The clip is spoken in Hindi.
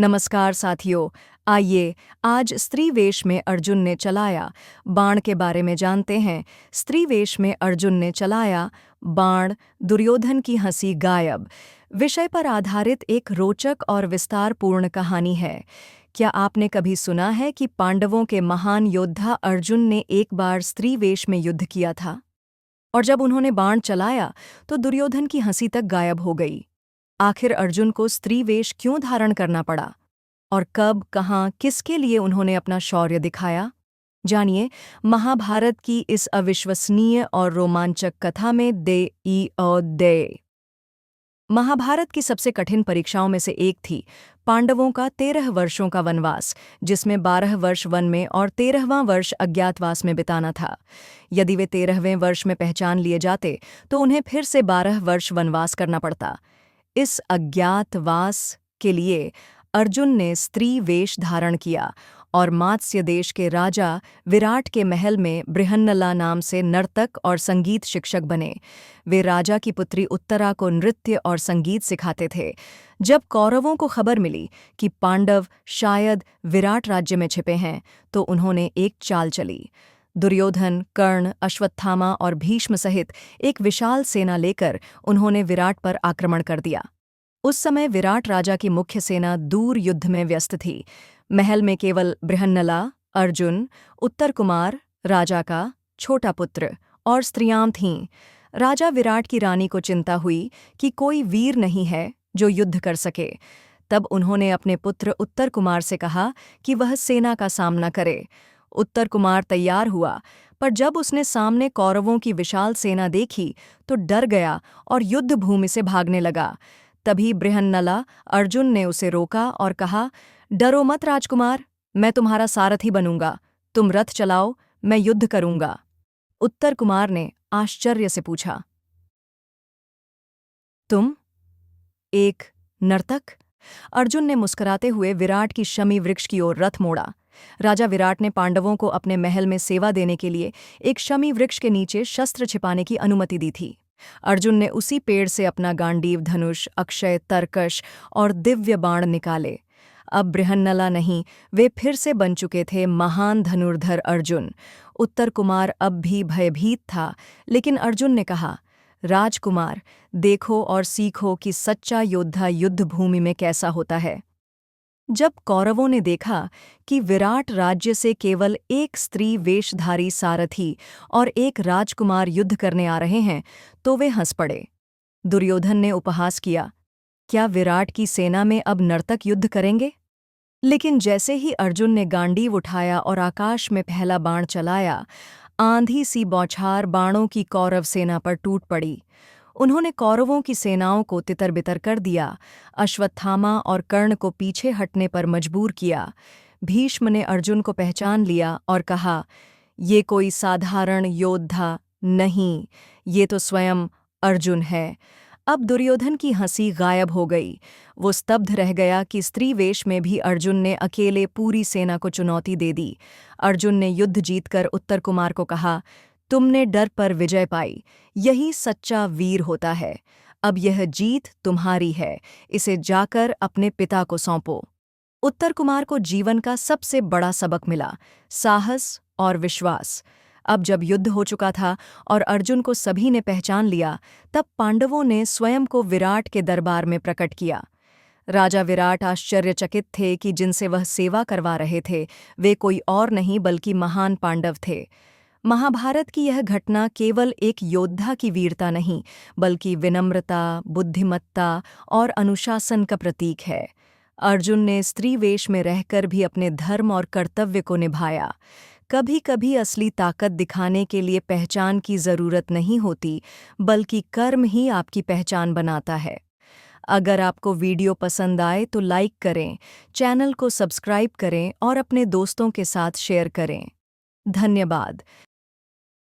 नमस्कार साथियों। आइए आज स्त्री वेश में अर्जुन ने चलाया बाण के बारे में जानते हैं। स्त्री वेश में अर्जुन ने चलाया बाण, दुर्योधन की हंसी गायब विषय पर आधारित एक रोचक और विस्तारपूर्ण कहानी है। क्या आपने कभी सुना है कि पांडवों के महान योद्धा अर्जुन ने एक बार स्त्री वेश में युद्ध किया था और जब उन्होंने बाण चलाया तो दुर्योधन की हंसी तक गायब हो गई। आखिर अर्जुन को स्त्री वेश क्यों धारण करना पड़ा और कब, कहाँ, किसके लिए उन्होंने अपना शौर्य दिखाया? जानिए महाभारत की इस अविश्वसनीय और रोमांचक कथा में दे। महाभारत की सबसे कठिन परीक्षाओं में से एक थी पांडवों का 13 वर्षों का वनवास, जिसमें 12 वर्ष वन में और 13वां वर्ष अज्ञातवास में बिताना था। यदि वे 13वें वर्ष में पहचान लिए जाते तो उन्हें फिर से 12 वर्ष वनवास करना पड़ता। इस अज्ञातवास के लिए अर्जुन ने स्त्री वेश धारण किया और मात्स्य देश के राजा विराट के महल में बृहन्नला नाम से नर्तक और संगीत शिक्षक बने। वे राजा की पुत्री उत्तरा को नृत्य और संगीत सिखाते थे। जब कौरवों को खबर मिली कि पांडव शायद विराट राज्य में छिपे हैं तो उन्होंने एक चाल चली। दुर्योधन, कर्ण, अश्वत्थामा और भीष्म सहित एक विशाल सेना लेकर उन्होंने विराट पर आक्रमण कर दिया। उस समय विराट राजा की मुख्य सेना दूर युद्ध में व्यस्त थी। महल में केवल बृहन्नला, अर्जुन, उत्तर कुमार, राजा का छोटा पुत्र और स्त्रियां थीं। राजा विराट की रानी को चिंता हुई कि कोई वीर नहीं है जो युद्ध कर सके। तब उन्होंने अपने पुत्र उत्तर कुमार से कहा कि वह सेना का सामना करे। उत्तर कुमार तैयार हुआ, पर जब उसने सामने कौरवों की विशाल सेना देखी तो डर गया और युद्ध भूमि से भागने लगा। तभी बृहन्नला अर्जुन ने उसे रोका और कहा, डरो मत राजकुमार, मैं तुम्हारा सारथी बनूंगा। तुम रथ चलाओ, मैं युद्ध करूंगा। उत्तर कुमार ने आश्चर्य से पूछा, तुम एक नर्तक? अर्जुन ने मुस्कुराते हुए विराट की शमी वृक्ष की ओर रथ मोड़ा। राजा विराट ने पांडवों को अपने महल में सेवा देने के लिए एक शमी वृक्ष के नीचे शस्त्र छिपाने की अनुमति दी थी। अर्जुन ने उसी पेड़ से अपना गांडीव, धनुष, अक्षय, तरकश और दिव्य बाण निकाले। अब बृहन्नला नहीं, वे फिर से बन चुके थे महान धनुर्धर अर्जुन। उत्तर कुमार अब भी भयभीत था, लेकिन अर्जुन ने कहा, राजकुमार, देखो और सीखो कि सच्चा योद्धा युद्ध भूमि में कैसा होता है। जब कौरवों ने देखा कि विराट राज्य से केवल एक स्त्री वेशधारी सारथी और एक राजकुमार युद्ध करने आ रहे हैं तो वे हंस पड़े। दुर्योधन ने उपहास किया, क्या विराट की सेना में अब नर्तक युद्ध करेंगे? लेकिन जैसे ही अर्जुन ने गांडीव उठाया और आकाश में पहला बाण चलाया, आंधी सी बौछार बाणों की कौरव सेना पर टूट पड़ी। उन्होंने कौरवों की सेनाओं को तितर-बितर कर दिया, अश्वत्थामा और कर्ण को पीछे हटने पर मजबूर किया। भीष्म ने अर्जुन को पहचान लिया और कहा, ये कोई साधारण योद्धा नहीं, ये तो स्वयं अर्जुन है। अब दुर्योधन की हंसी गायब हो गई। वो स्तब्ध रह गया कि स्त्री वेश में भी अर्जुन ने अकेले पूरी सेना को चुनौती दे दी। अर्जुन ने युद्ध जीतकर उत्तर कुमार को कहा, तुमने डर पर विजय पाई, यही सच्चा वीर होता है। अब यह जीत तुम्हारी है, इसे जाकर अपने पिता को सौंपो। उत्तर कुमार को जीवन का सबसे बड़ा सबक मिला, साहस और विश्वास। अब जब युद्ध हो चुका था और अर्जुन को सभी ने पहचान लिया, तब पांडवों ने स्वयं को विराट के दरबार में प्रकट किया। राजा विराट आश्चर्यचकित थे कि जिनसे वह सेवा करवा रहे थे वे कोई और नहीं बल्कि महान पांडव थे। महाभारत की यह घटना केवल एक योद्धा की वीरता नहीं, बल्कि विनम्रता, बुद्धिमत्ता और अनुशासन का प्रतीक है। अर्जुन ने स्त्री वेश में रहकर भी अपने धर्म और कर्तव्य को निभाया। कभी-कभी असली ताकत दिखाने के लिए पहचान की जरूरत नहीं होती, बल्कि कर्म ही आपकी पहचान बनाता है। अगर आपको वीडियो पसंद आए तो लाइक करें, चैनल को सब्सक्राइब करें और अपने दोस्तों के साथ शेयर करें। धन्यवाद।